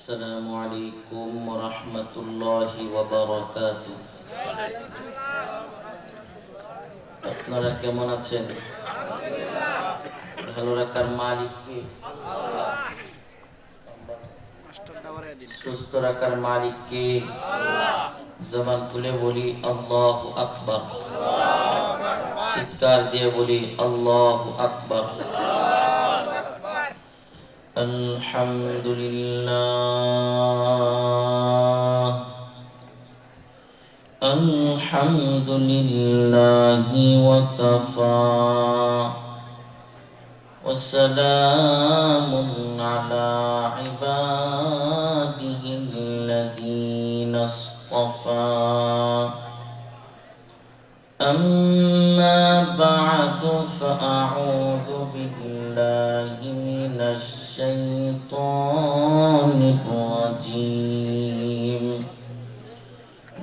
السلام عليكم ورحمة الله وبركاته। আপনারা কেমন আছেন? ভালো রাখার মালিক কে? সুস্থ রাখার মালিক কে? জবান খুলে বলি আল্লাহু আকবার, চিৎকার দিয়ে বলি আল্লাহু আকবার। আলহামদুলিল্লাহ আলহামদুলিল্লাহি ওয়া কাফা ওয়া সালামুন আলা ইবাদিহিল্লাযীনা ইসতাফা। أما بعد فأعوذ بالله من الشيطان الرجيم.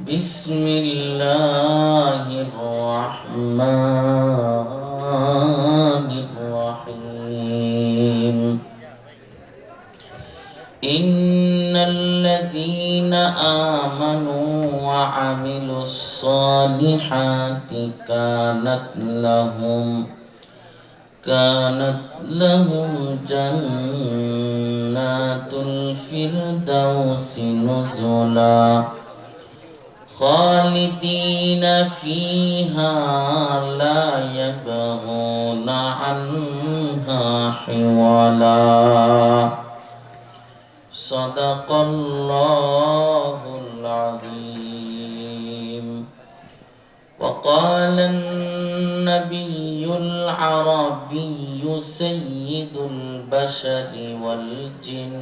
بسم الله الرحمن الرحيم. إن الذين آمنوا وعملوا الصالحات كانت لهم جنات الفردوس نزلا خالدين فيها لا يبغون عنها حولا. صدق الله العظيم. وقال النبي العربي سيد البشر والجن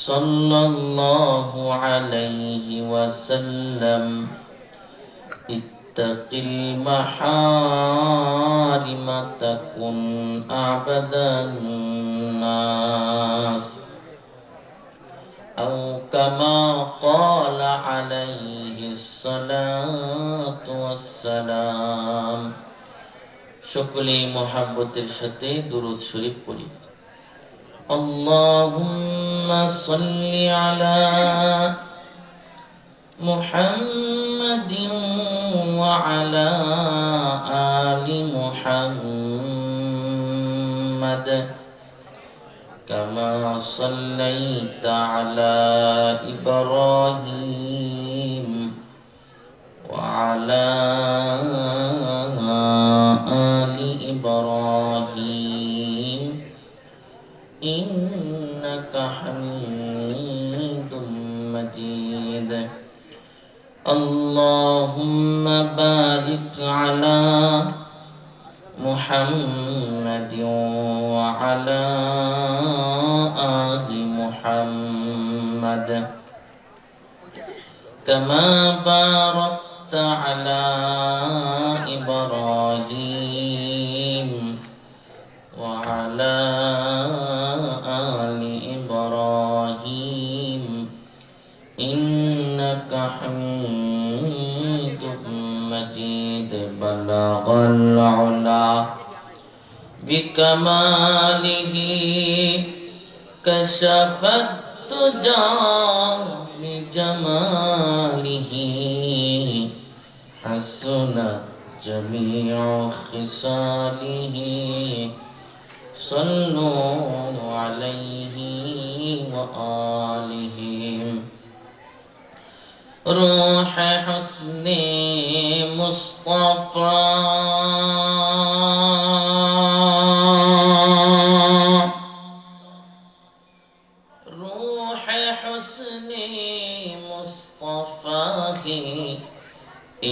صلى الله عليه وسلم: اتق المحارم تكن أعبد الناس، أو كما قال عليه الصلاة والسلام. সকলেই মুহাব্বতের সাথে দুরূদ শরীফ পড়ি। اللهم صل على محمد وعلى آل محمد كما صليت على إبراهيم وعلى آل إبراهيم إنك حميد مجيد. اللهم بارك على محمد وعلى آل محمد كما باركت على إبراهيم وعلى آل إبراهيم إنك حميد مجيد. بلغ العلا بكماله كشف الدجى بجماله حسنت جميع خصاله. صلوا عليه وآله. روح حسن مصطفى روح حسن مصطفى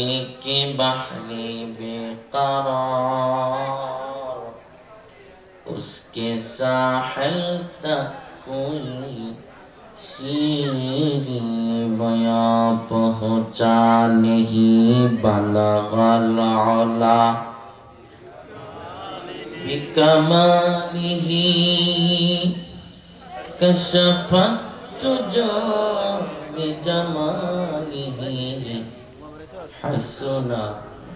ایک بحر बेकरार उसके साहिल तक कोई शीरी बयां पहुँचा नहीं. बलगल उला बिकमालिही कशफत तुजा बिजमालिही हसना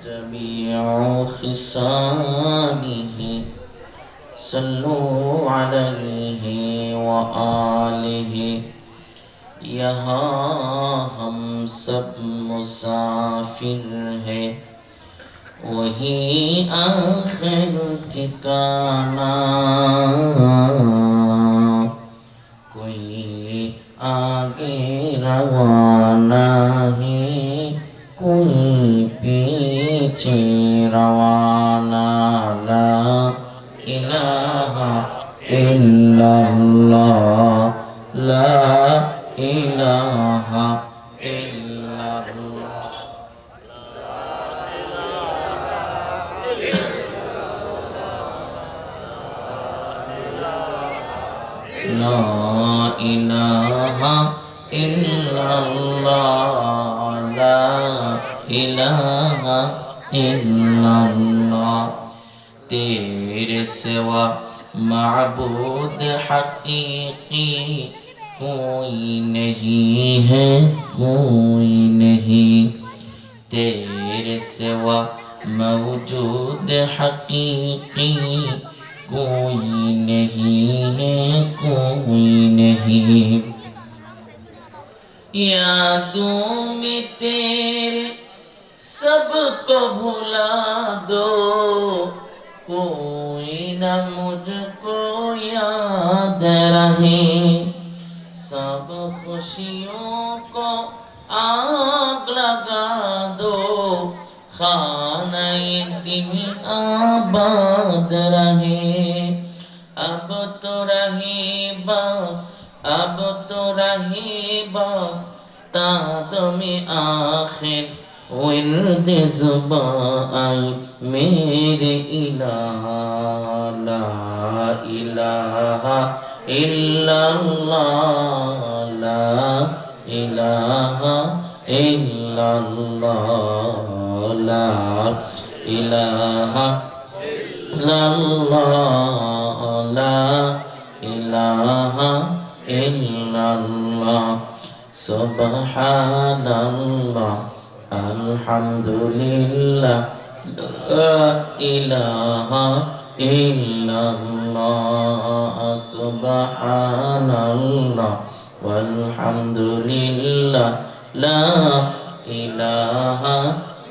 जमीउ खिसालिही. सल्लु अलैहि व आलिहि। यहाँ हम सब मुसाफिर हैं, वही आखिर ठिकाना। कोई आगे रवाना है, कोई पीछे रवाना। ला इलाहा इल्लल्लाह, ला इलाहा इल्लल्लाह। ला इलाहा इल्लल्लाह, ला इलाहा इल्लल्लाह। तेरे सिवा माबूद हकीकी कोई नहीं है, कोई नहीं। तेरे सिवा मौजूद हकीकी कोई नहीं है, कोई नहीं। यादों में तेरे सबको भुला दो, कोई न मुझको याद रहे। सब खुशियों को आग लगा दो, खाने दिल आबाद रहे। अब तो रही बस, अब तो रही बस तादमे आखिर विर्द ज़ुबान मेरे इलाहा। ला इलाहा इल्लल्लाह, ला इलाहा इल्लल्लाह, ला इलाहा इल्लल्लाह, ला इलाहा इल्लल्लाह। सुब्हानल्लाह अल्हम्दुलिल्लाह, ला इलाहा इल्लल्लाह। सुब्हानल्लाह वल्हम्दुलिल्लाह, ला इलाहा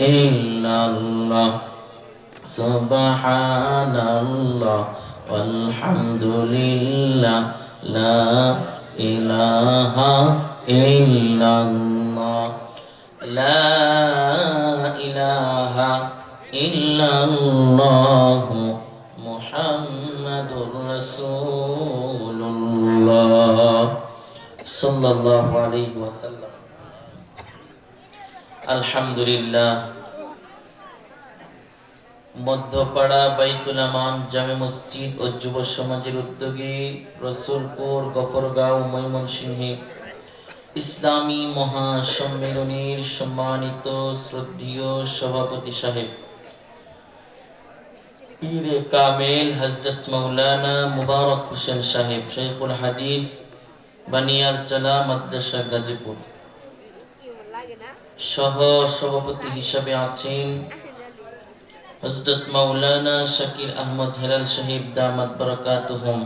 इल्लल्लाह। सुब्हानल्लाह वल्हम्दुलिल्लाह, ला इलाहा इल्लल्लाह। ला इलाहा इल्लल्लाह मुहम्मदुर रसूलुल्लाह सल्लल्लाहु अलैहि वसल्लम। আলহামদুলিল্লাহ। মধ্যপাড়া বাইতুল আমান জামে মসজিদ ও যুব সমাজের উদ্যোগে রসুলপুর গফরগাঁও ময়মনসিংহে ইসলামী মহাসম্মেলনের সম্মানিত শ্রদ্ধেয় সভাপতি সাহেব পীরে কামেল হযরত মাওলানা মুবারক হোসেন সাহেব, শাইখুল হাদিস, বানিয়ারচলা মাদ্রাসা গাজীপুর। সহ সভাপতি হিসাবে আছেন হযরত মাওলানা শাকির আহমদ হেলাল সাহেব দামাত বারাকাতুহুম।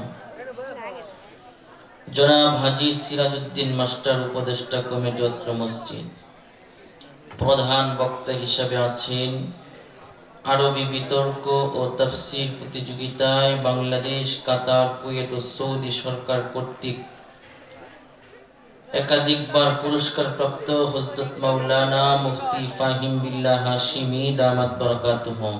জনাব হাজী সিরাজউদ্দিন মাস্টার, উপদেষ্টা কমিটি অত্র মসজিদ। প্রধান বক্তা হিসাবে আছেন আরবি বিতর্ক ও তাফসীর প্রতিযোগিতায় বাংলাদেশ, কাতার, কুয়েত ও সৌদি সরকার কর্তৃক একাধিকবার পুরস্কার প্রাপ্ত হযরত মাওলানা মুফতি ফাহিম বিল্লাহ হাশিমি দামাত বারাকাতুহুম।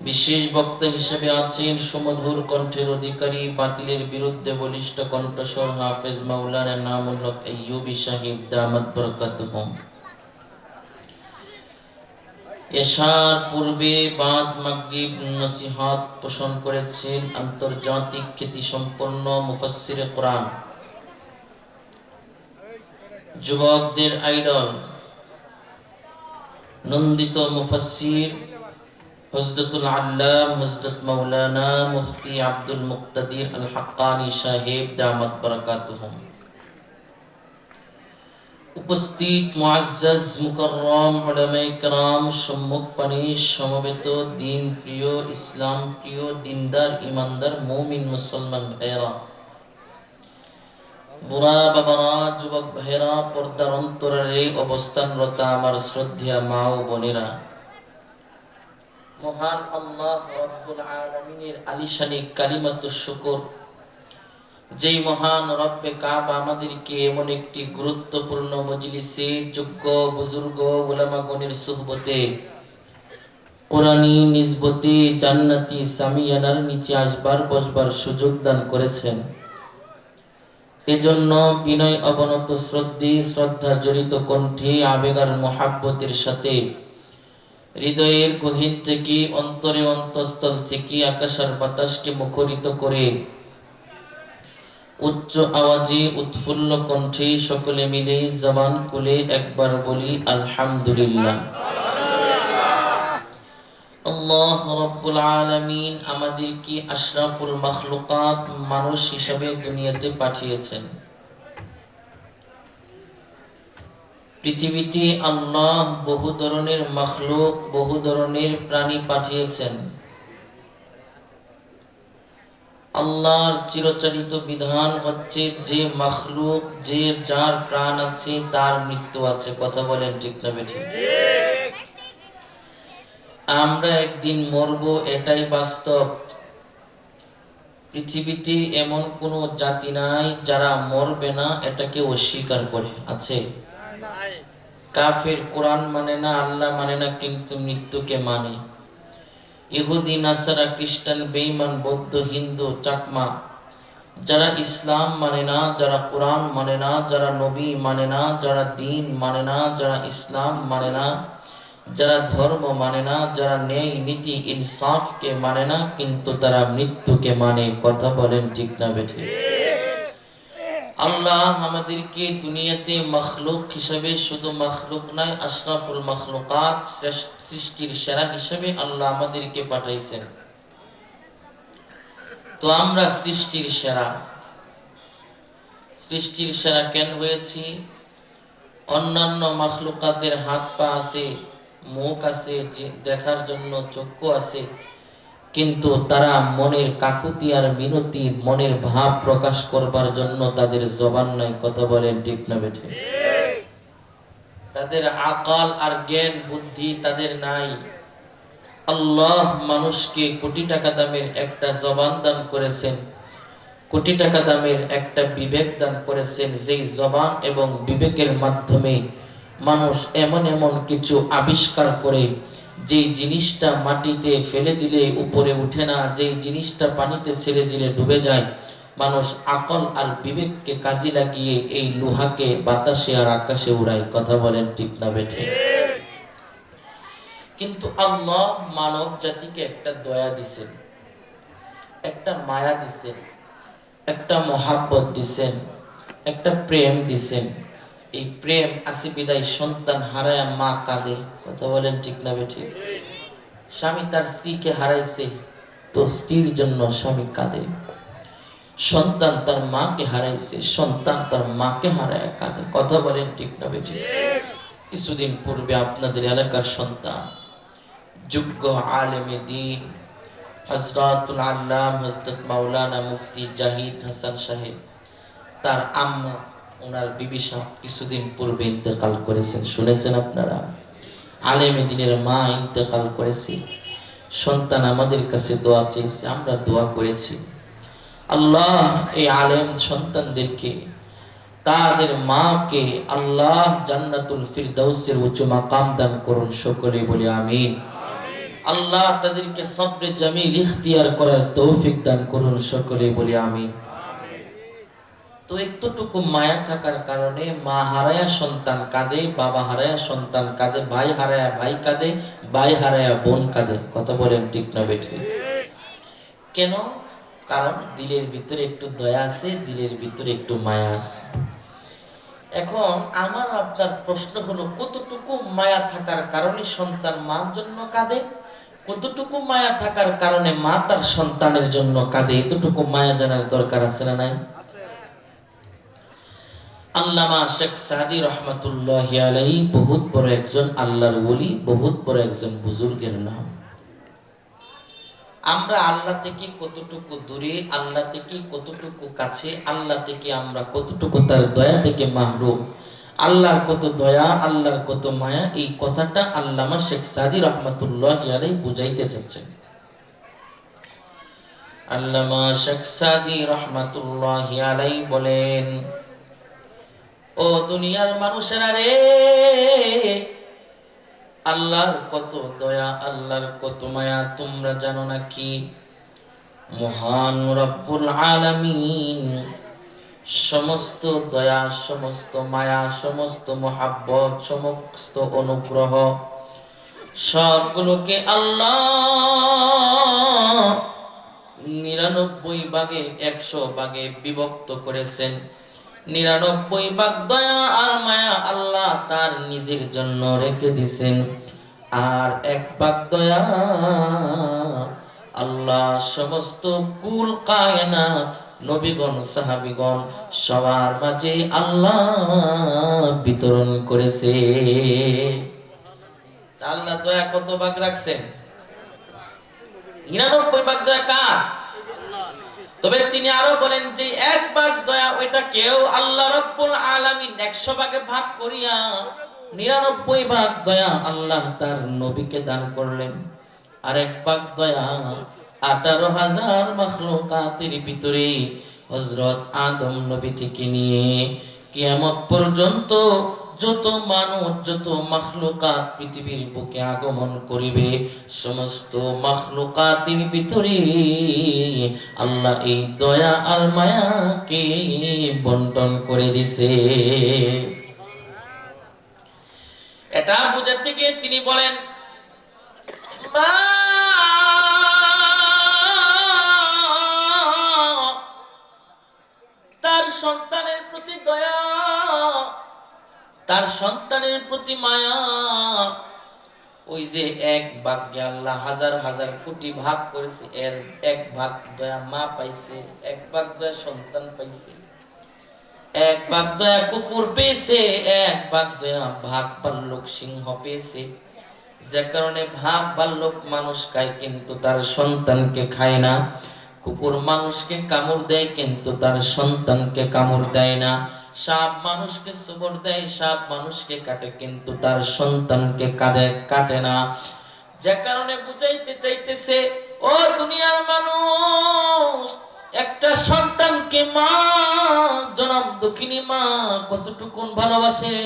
বিশেষ বক্তা হিসেবে আছেন সুমধুর কণ্ঠের অধিকারী, বাতিলের বিরুদ্ধে বলিষ্ঠ কণ্ঠস্বর হাফেজ মাওলানা নামুল হক আইয়ুবী সাহেব দামাত বারাকাতুহুম। এশার পূর্বে বাদ মাগরিব নসিহত পোষণ করেছেন আন্তর্জাতিক খ্যাতি সম্পন্ন মুফাসসিরে কোরআন, যুবকদের আইডল, নন্দিত মুফাসসির হযরতুল আল্লাম হযরত মাওলানা মুফতি আব্দুল মুক্তাদির আল হাক্কানি সাহেব দামাত বারাকাতুহুম। উপস্থিত মুআজ্জাজ মুকাররম উলামায়ে কেরাম, সম্মুখপানে সমবেত দিন প্রিয়, ইসলাম প্রিয়, দিনদার, ইমানদার, মুমিন মুসলমান ভাইয়েরা, বুড়া বাবারা, যুবক ভাইয়েরা, পর্দার অন্তরালে অবস্থানরত আমার শ্রদ্ধেয় মা ও বোনেরা, মহান আল্লাহ রাব্বুল আলামিনের আলিশানি কালিমাতুশ শুকর, যেই মহান রব্বে কাবা আমাদেরকে এমন একটি গুরুত্বপূর্ণ মজলিসে যোগ্য বুজুর্গ উলামাগণের সুহবতে কোরআনী নিসবতে জান্নাতি সামিয়ানার নিচে আসবার বসবার সুযোগ দান করেছেন। এজন্য বিনয় অবনত শ্রদ্ধা জড়িত কণ্ঠে আবেগার মহাব্বতের সাথে হৃদয়ের গহীর থেকে, অন্তরে অন্তঃস্থল থেকে আকাশ আর বাতাসকে মুখরিত করে উচ্চ আওয়াজে উৎফুল্ল কণ্ঠে সকলে মিলে জবান খুলে একবার বলি আলহামদুলিল্লাহ। আল্লাহ রাব্বুল আলামিন আমাদেরকে আশরাফুল মাখলুকাত মানুষ হিসাবে দুনিয়াতে পাঠিয়েছেন। পৃথিবীতে আল্লাহ বহু ধরনের মাখলুক, বহু ধরনের প্রাণী পাঠিয়েছেন। আল্লাহর চিরচারিত বিধান হচ্ছে যে মাখলুক, যে যার প্রাণ আছে তার মৃত্যু আছে। কথা বলেন ঠিক না বেঠিক? আমরা একদিন মরবো, এটাই বাস্তব। পৃথিবীতে এমন কোন জাতি নাই যারা মরবে না এটাকে অস্বীকার করে, আছে? কাফের কোরআন মানে না, আল্লাহ মানে না, কিন্তু মৃত্যুকে মানে। ইহুদি, নাসারা, খ্রিস্টান, বেঈমান, বৌদ্ধ, হিন্দু, চাকমা, যারা ইসলাম মানে না, যারা কোরআন মানে না, যারা নবী মানে না, যারা দ্বীন মানে না, যারা ইসলাম মানে না, যারা ধর্ম মানে না, যারা ন্যায় নীতি ইনসাফকে মানে না, কিন্তু তারা মৃত্যুকে মানে। কথা বলেন ঠিক না বেঠিক? আল্লাহ আমাদেরকে দুনিয়াতে মখলুক হিসেবে, শুধু মখলুক নয়, আশরাফুল মখলুকাত, সৃষ্টির সেরা হিসেবে আল্লাহ আমাদেরকে পাঠাইছেন। তো আমরা সৃষ্টির সেরা। সৃষ্টির সেরা কেন হয়েছি? অন্যান্য মখলুকাতের হাত পা আছে, মুখ আছে, দেখার জন্য চক্ষু আছে, কিন্তু তারা মনের কাকুতি আর মিনতি, মনের ভাব প্রকাশ করবার জন্য তাদের জবান নাই। কথা বলেন ঠিক না বেঠিক? তাদের আকল আর জ্ঞান বুদ্ধি তাদের নাই। আল্লাহ মানুষকে কোটি টাকা দামের একটা জবান দান করেছেন, কোটি টাকা দামের একটা বিবেক দান করেছেন, যেই জবান এবং বিবেকের মাধ্যমে মানুষ এমন এমন কিছু আবিষ্কার করে, যেই জিনিসটা মাটিতে ফেলে দিলে উপরে উঠে না, যেই জিনিসটা পানিতে ছেড়ে দিলে ডুবে যায়। মানুষ আকল আর বিবেককে কাজে লাগিয়ে এই লোহাকে বাতাসে আর আকাশে উড়ায়। কথা বলেন ঠিক না বেঠিক? কিন্তু আল্লাহ মানব জাতিকে একটা দয়া দিছেন, একটা মায়া দিছেন, একটা মহাব্বত দিছেন, একটা প্রেম দিছেন। এই প্রেম আছে বিদায় সন্তান হারায় মা কাঁদে। কথা বলেন ঠিক না বেঠিক? স্বামী তার স্ত্রীকে হারাইছে, তো স্ত্রীর জন্য স্বামী কাঁদে। সন্তান তার মাকে হারাইছে, সন্তান তার মাকে হারায় কাঁদে। কথা বলেন ঠিক না বেঠিক? কিছুদিন পূর্বে আপনাদের এলাকার সন্তান, যোগ্য আলেমে দ্বীন, হযরতুল আল্লাম হযরত মাওলানা মুফতি জাহিদ হাসান সাহেব, তার আম্মা, ওনার বিবি সাহেব কিছুদিন পূর্বে ইন্তেকাল করেছেন। শুনেছেন আপনারা? আলেমে দ্বীনের মা ইন্তেকাল করেছে। সন্তান আমাদের কাছে দোয়া চেয়েছে, আমরা দোয়া করেছি। আল্লাহ এই আলেম সন্তানদেরকে, তাদের মাকে আল্লাহ জান্নাতুল ফিরদাউসের উচ্চ মাকাম দান করুন। সকলে বলি আমিন। আল্লাহ তাদেরকে সবরে জামিল ইখতিয়ার করার তৌফিক দান করুন। সকলে বলি আমিন। তো এতটুকু মায়া থাকার কারণে মা হারায়া সন্তান কাঁদে, বাবা হারায়া সন্তান কাঁদে, ভাই হারায়া ভাই কাঁদে, ভাই হারায়া বোন কাঁদে। কথা বলেন ঠিক না বেঠিক? কেন? কারণ দিলের ভিতরে একটু দয়া আছে, দিলের ভিতরে একটু মায়া আছে। এখন আমার আপনার প্রশ্ন হলো, কতটুকু মায়া থাকার কারণে সন্তান মার জন্য কাঁদে, কতটুকু মায়া থাকার কারণে মা তার সন্তানের জন্য কাঁদে? এতটুকু মায়া জানার দরকার আছে না নাই? আল্লামা শেখ সাদি রহমাতুল্লাহি আলাইহি বহুত বড় একজন আল্লাহর ওলি, বহুত বড় একজন বুজুর্গের নাম। আমরা আল্লাহ থেকে কতটুকু দূরে, আল্লাহ থেকে কতটুকু কাছে, আল্লাহ থেকে আমরা কতটুকু তার দয়া থেকে মাহরুম, আল্লাহর কত দয়া, আল্লাহর কত মায়া, এই কথাটা আল্লামা শেখ সাদি রহমাতুল্লাহি আলাইহি বুঝাইতে চাচ্ছেন। আল্লামা শেখ সাদি রহমাতুল্লাহি আলাইহি বলেন, ও দুনিয়ার মানুষেরা রে, আল্লাহর কত দয়া, আল্লাহর কত মায়া তোমরা জানো না কি? মহান রব্বুল আলামিন সমস্ত দয়া, সমস্ত মায়া, সমস্ত মহাব্বত, সমস্ত অনুগ্রহ সবগুলোকে আল্লাহ 99 ভাগে 100 ভাগে বিভক্ত করেছেন। 99 ভাগ দয়া আর মায়া আল্লাহ তার নিজের জন্য রেখে দিয়েছেন, আর 1 ভাগ দয়া আল্লাহ সমস্ত কুল কায়নাত, নবীগণ, সাহাবীগণ সবার মাঝে আল্লাহ বিতরণ করেছে। আল্লাহ দয়া কত ভাগ রাখছেন? 99 ভাগ দয়া কার? তবে তিনি আরো বলেন যে 1 ভাগ দয়া ওইটা কেউ আল্লাহ রাব্বুল আলামিন 100 ভাগে ভাগ করিয়া 99 ভাগ দয়া আল্লাহ তার নবীকে দান করলেন। আর 1 ভাগ দয়া 18,000 মাখলুকাতের ভিতরে হযরত আদম নবী থেকে নিয়ে কিয়ামত পর্যন্ত যত মানুষ, যত মাখলুকাত পৃথিবীর বুকে আগমন করিবে, সমস্ত মাখলুকাতের ভিতরে আল্লাহ এই দয়া আর মায়াকে বন্টন করে দিছে। এটা বুঝাতে গিয়ে তিনি বলেন, মা তার সন্তানের প্রতি দয়া, তার সন্তানের প্রতি মায়া, ওই যে 1 ভাগে আল্লাহ হাজার হাজার কোটি ভাগ করেছে, এর 1 ভাগ দয়া মা পাইছে, 1 ভাগ দয়া সন্তান পাইছে, 1 ভাগ দয়া কুকুর পেয়েছে, 1 ভাগ দয়া ভাগ ভাল্লুক সিংহ পেয়েছে। যে কারণে ভাগ ভাল্লুক মানুষ খায় কিন্তু তার সন্তানকে খায় না, কুকুর মানুষকে কামড় দেয় কিন্তু তার সন্তানকে কামড় দেয় না, সাপ মানুষকে সবর দেয়, সাপ মানুষকে কাটে কিন্তু তার সন্তানকে কাটে না। যে কারণে বুঝাইতে চাইতেছে, ও দুনিয়ার মানুষ, একটা সন্তানকে মা, জনম দুঃখিনী মা কতটুকু ভালোবাসে।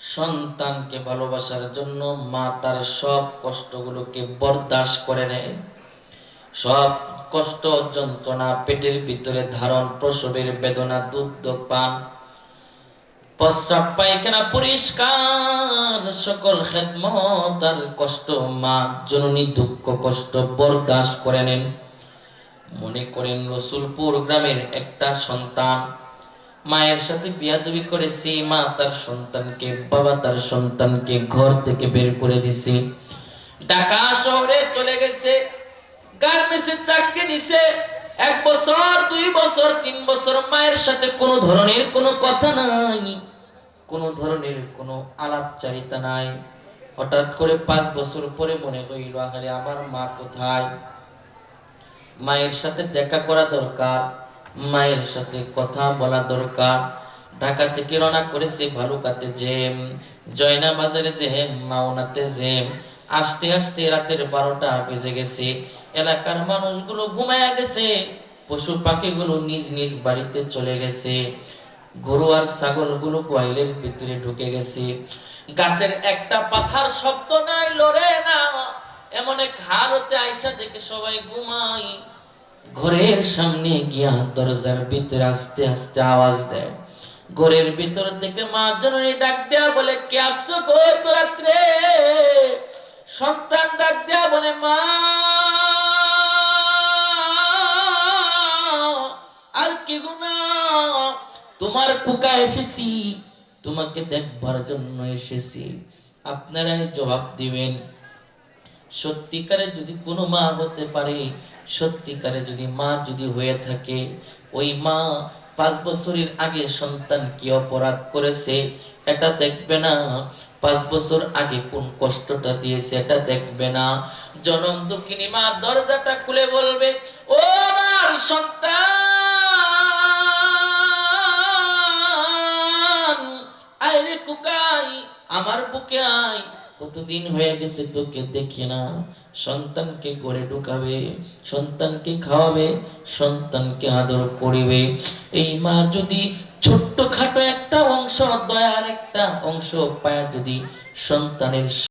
সন্তানকে ভালোবাসার জন্য মা তার সব কষ্টগুলোকে বরদাস্ত করে নেয়, সব কষ্ট, যন্ত্রণা, পেটের ভিতরে ধারণ, প্রসবের বেদনা, দুধ পান, প্রস্রাব পায়খানা পরিষ্কার, সকল খেদমত আর কষ্ট মা জননী দুঃখ কষ্ট বরদাস্ত করে নেন। মনে করেন রসুলপুর গ্রামের একটা সন্তান মায়ের সাথে বিয়াদবি করেছে, মা তার সন্তানকে, বাবা তার সন্তানকে ঘর থেকে বের করে দিছে, ঢাকা শহরে চলে গেছে, গার্মেন্টসে চাকরি নিছে, 1 বছর 2 বছর 3 বছর মায়ের সাথে কোনো ধরনের কোনো কথা নাই, কোনো ধরনের কোনো আলাপচারিতা নাই। হঠাৎ করে 5 বছর পরে মনে হইল, আরে আমার মা কোথায়? মায়ের সাথে দেখা করা দরকার, মায়ের সাথে কথা বলা দরকার। ঢাকা থেকে রওনা করেছে ভালুকাতে জেম, জয়না বাজারে জেম, মাওনাতে জেম। আস্তে আস্তে রাতের 12টা বেজে গেছে, এলাকার মানুষগুলো ঘুমায়া গেছে, পশু পাখিগুলো নিজ নিজ বাড়িতে চলে গেছে, গরু আর ছাগলগুলো কোয়াইলের ভিতরে ঢুকে গেছে। গাছের একটা পাতার শব্দ নাই, লড়ে না, এমন এক হালতে আইসা দেখে সবাই ঘুমাই। ঘরের সামনে গিয়া দরজার ভিতরে আস্তে আস্তে আওয়াজ দেয়, ঘরের ভিতর থেকে মা জননী ডাক দেয়া বলে, কে আসছো গো এত রাত্রে? সন্তান ডাক দেয়া বলে, মা আর কি গুনা, তোমার কুকা এসেছি, তোমাকে দেখবার জন্য এসেছি, আপনারাই জবাব দিবেন। সত্যিকারে যদি কোনো মা হতে পারে, সত্যিকারে যদি মা যদি হয়ে থাকে, ওই মা 5 বছরের আগে সন্তান কি অপরাধ করেছে এটা দেখবে না, 5 বছর আগে কোন কষ্টটা দিয়েছে এটা দেখবে না। জনম দুঃখিনী মা দরজাটা খুলে বলবে, ও আমার সন্তান, আয় রে কুকাই, আমার বুকে আয়, কতদিন হয়ে গেছে তোকে দেখি না। সন্তানকে ঘরে ঢুকাবে, সন্তানকে খাওয়াবে, সন্তানকে আদর করিবে। এই মা যদি ছোট্ট খাটো একটা অংশ, দয়ার একটা অংশ পায় যদি সন্তানের